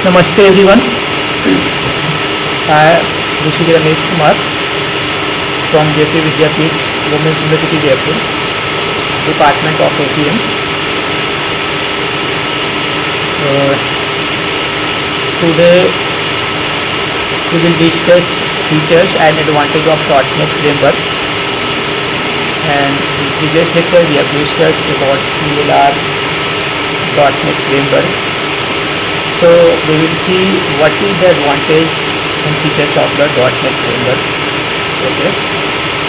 Namaste everyone. This is Ramesh Kumar from Jayapur Vidyapeeth, Women's University Jaipur, Department of APM. Today we will discuss features and advantage of .NET framework. And in previous lecture we have discussed about CLR .NET framework. So we will see what is the advantage and features of the .NET framework. Okay.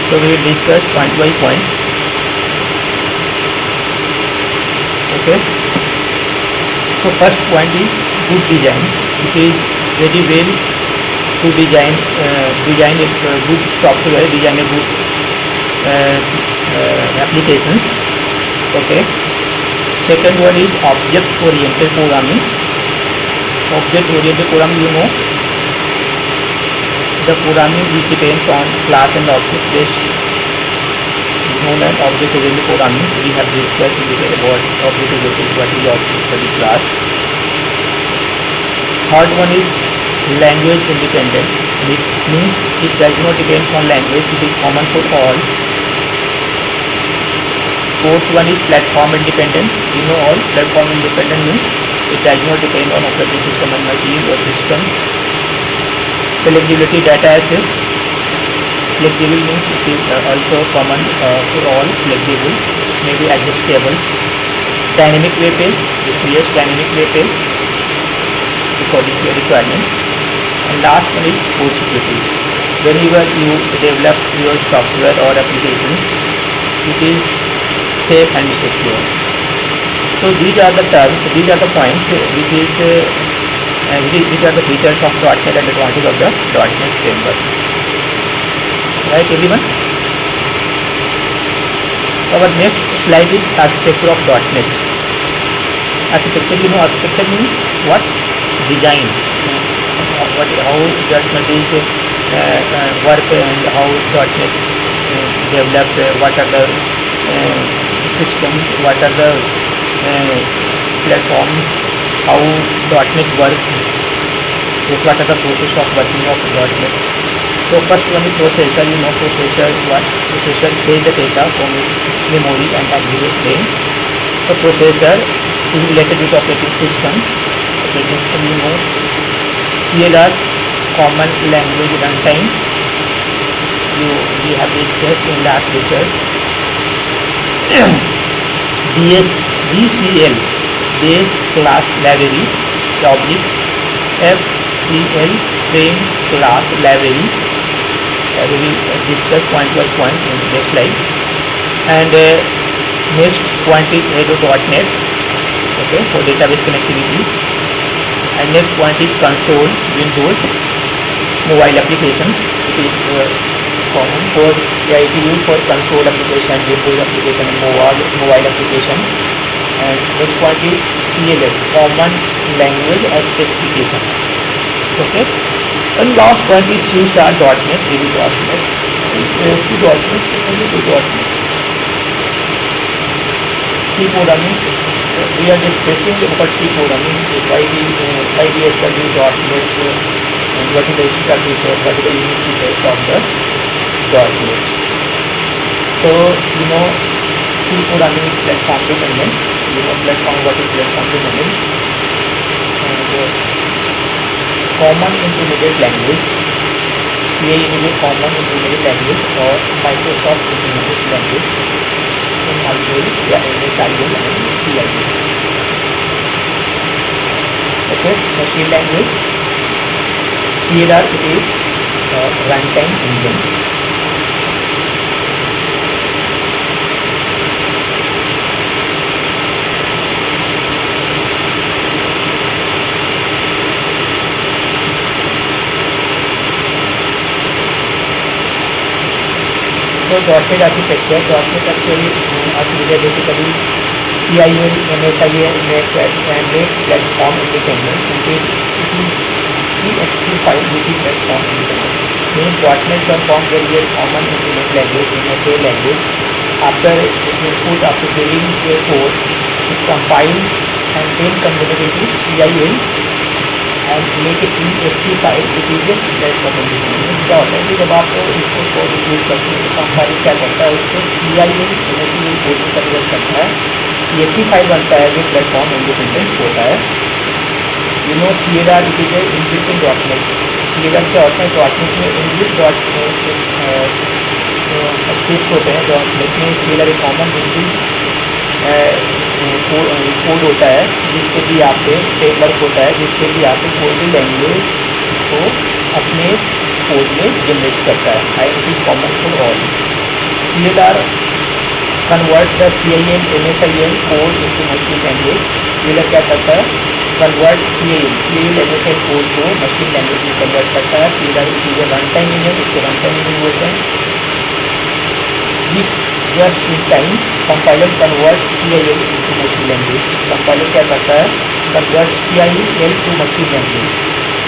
So we will discuss point by point. Okay. So first point is good design. It is very well to design a good software, design a good applications. Okay. Second one is object oriented programming. Object oriented programming, you know, the programming which depends on class and object based is known as object oriented programming. We have discussed in detail about object oriented, what is object, what is class. Third one is language independent. It means it does not depend on language, it is common for all. Fourth one is platform independent. You know all, platform independent means it does not depend on operating system and machine or systems. Flexibility data access. Flexible means it is also common for all, flexible, maybe adjustables. Dynamic web page, it creates dynamic web page according to your requirements. And last one is code security. Whenever you develop your software or applications, it is safe and secure. So these are the terms, these are the points which is these are the features of .NET and advantage of the .NET framework. Right, everyone? Our next slide is architecture of .NET. Architecture, you know, architecture means what? Design. How .NET is work and how .NET developed, what are the systems, what are the platforms, how .NET works, what are the process of working of .NET. So first one is processor. You know processor what? Processor saves the data from its memory and execute them. So processor is related with operating system. Operating system, you know, CLR, common language runtime. We have discussed in last lecture. BCL, base class library, object FCL, frame class library. We will discuss point by point in this slide. And next point is ADO.NET, okay, for database connectivity. And next point is console, Windows, mobile applications. It is common for it is used for console application, Windows application, and mobile application. And next point is CLS, common language as specification. Okay. And last point is C#.NET, ASP.NET, ASP.NET. C programming. We are discussing about C programming. Why we establish .NET and what is the extra feature, what is the unique features of the .NET. So you know, C programming is platform dependent. You know platform, what is platform dependent, and common intermediate language. CA is a common intermediate language or Microsoft intermediate language. MIL, MSIL and CIL. Okay, machine language. CLR, it is runtime engine. So .NET architecture, basically CIL, MSIL, and make platform independent. It is exe file which is platform independent. Means .NET platform will be a common implement language in a shared language. After filling a code, it compile and then communicate with CIL and make it in HC file, it is a platform independent. क्या होता है कि जब आप इसको code use करते हैं तो कंपाइलर क्या करता है, उसको CIL MSCL कोड में कन्वर्ट करता है, HC फाइल बनता है जो प्लेटफॉर्म इंडिपेंडेंट होता है। You know CLR it is A inbuilt in dot net. CLR क्या होता है, डॉटनेट में इनबिल्ट स्क्रिप्ट्स होते हैं। डॉटनेट में CLR एक कॉमन इनबिल्ट कोड होता है जिसके भी यहाँ पे फ्रेमवर्क होता है, जिसके भी यहाँ पे कोई भी लैंग्वेज को अपने कोड में जनरेट करता है। And it is common for all. CLR convert the CIL MSIL code into machine language. CLR क्या करता है, कन्वर्ट CIL MSIL कोड को मशीन लैंग्वेज में कन्वर्ट करता है। CLR it is run time unit, इसको रन टाइम यूनिट बोलते हैं। Just in time compiler convert CIL to machine language. Compiler क्या करता है, convert CIL to machine language,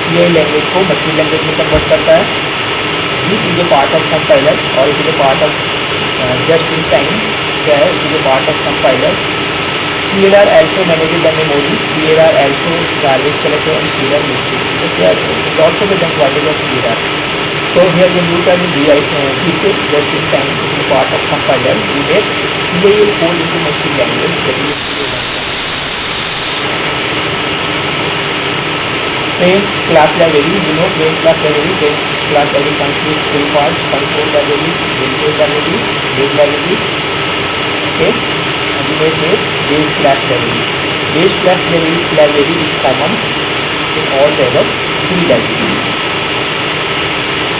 CIL language को मशीन लैंग्वेज में कन्वर्ट करता है। This is a part of compiler और it is a part of just in time क्या है, it is a part of compiler. CLR also manages the memory, CLR also garbage collector and CLR mixing. There are lots of advantages of CLR. So here when you can keep it just in time in the part of compiler, you make CIL code into machine language. That is frame class library. You know frame class library. Frame class library comes with three parts: console library, build library, base library. Okay, and you may say base class library. Base class library is common in all the above three libraries.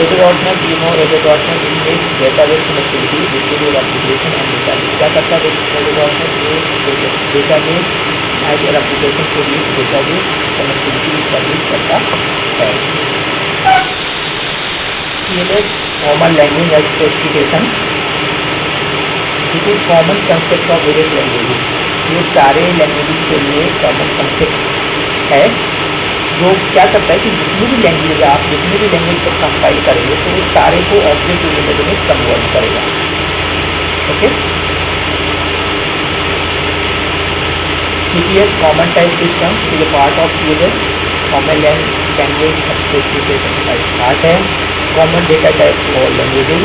AJ.NET, you know AJ.NET is database connectivity between your application and database. क्या करता है AJ.NET, database as your application के बीच database connectivity establish करता है। CLS common language as specification. It is common concept of various languages. ये सारे languages के लिए कॉमन कंसेप्ट है जो क्या करता है कि जितनी भी लैंग्वेज आप जितनी भी लैंग्वेज पर कंपाइल करेंगे तो वो सारे को ऑब्जेक्ट ओरिएंटेड में कन्वर्ट करेगा। Okay, CTS common type system is a part of CLS। Common language specification का पार्ट है। कॉमन डेटा टाइप और लैंग्वेजेस,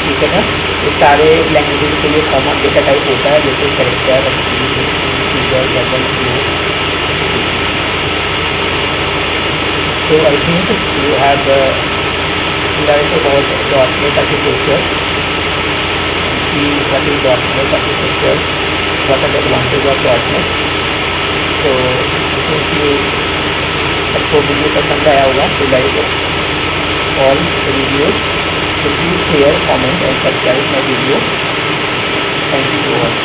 ठीक है ना, ये सारे लैंग्वेजेस के लिए कॉमन डेटा टाइप होता है जैसे character, integer, double, float. So I think you have learned about .NET architecture. See what is .NET architecture, what are the advantages of .NET. So I think you सबको video पसंद आया होगा तो like all videos, so please share, comment and subscribe my video. Thank you so much.